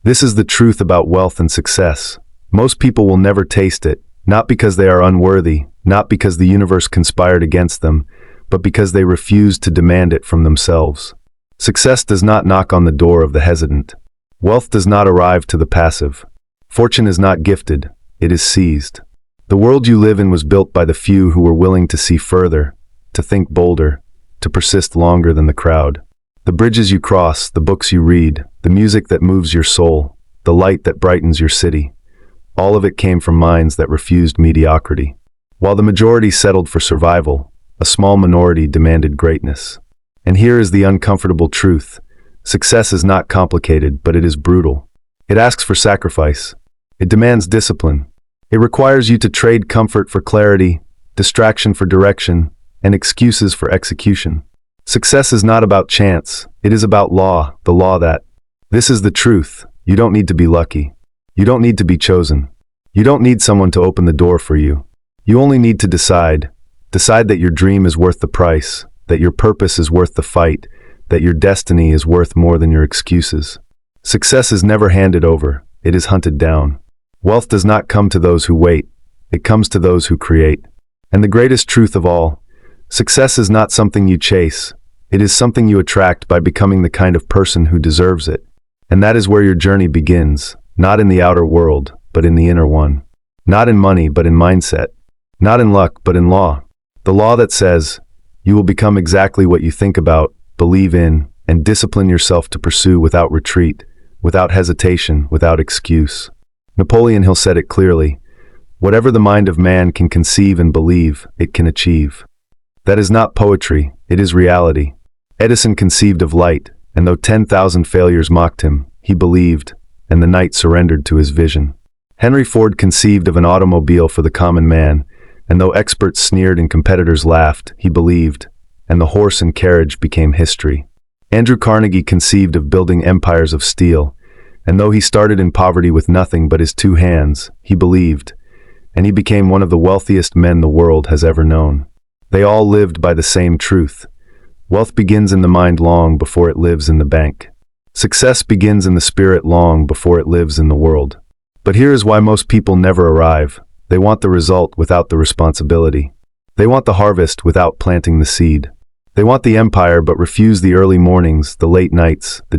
This is the truth about wealth and success. Most people will never taste it, not because they are unworthy, not because the universe conspired against them, but because they refuse to demand it from themselves. Success does not knock on the door of the hesitant. Wealth does not arrive to the passive. Fortune is not gifted, it is seized. The world you live in was built by the few who were willing to see further, to think bolder, to persist longer than the crowd. The bridges you cross, the books you read, the music that moves your soul, the light that brightens your city, all of it came from minds that refused mediocrity. While the majority settled for survival, a small minority demanded greatness. And here is the uncomfortable truth. Success is not complicated, but it is brutal. It asks for sacrifice. It demands discipline. It requires you to trade comfort for clarity, distraction for direction, and excuses for execution. Success is not about chance. It is about law, the law that, this is the truth. You don't need to be lucky. You don't need to be chosen. You don't need someone to open the door for you. You only need to decide. Decide that your dream is worth the price, that your purpose is worth the fight, that your destiny is worth more than your excuses. Success is never handed over. It is hunted down. Wealth does not come to those who wait. It comes to those who create. And the greatest truth of all, success is not something you chase. It is something you attract by becoming the kind of person who deserves it. And that is where your journey begins, not in the outer world, but in the inner one. Not in money, but in mindset. Not in luck, but in law. The law that says, you will become exactly what you think about, believe in, and discipline yourself to pursue without retreat, without hesitation, without excuse. Napoleon Hill said it clearly, whatever the mind of man can conceive and believe, it can achieve. That is not poetry, it is reality. Edison conceived of light, and though 10,000 failures mocked him, he believed, and the night surrendered to his vision. Henry Ford conceived of an automobile for the common man, and though experts sneered and competitors laughed, he believed, and the horse and carriage became history. Andrew Carnegie conceived of building empires of steel, and though he started in poverty with nothing but his 2 hands, he believed, and he became one of the wealthiest men the world has ever known. They all lived by the same truth. Wealth begins in the mind long before it lives in the bank. Success begins in the spirit long before it lives in the world. But here is why most people never arrive. They want the result without the responsibility. They want the harvest without planting the seed. They want the empire but refuse the early mornings, the late nights, the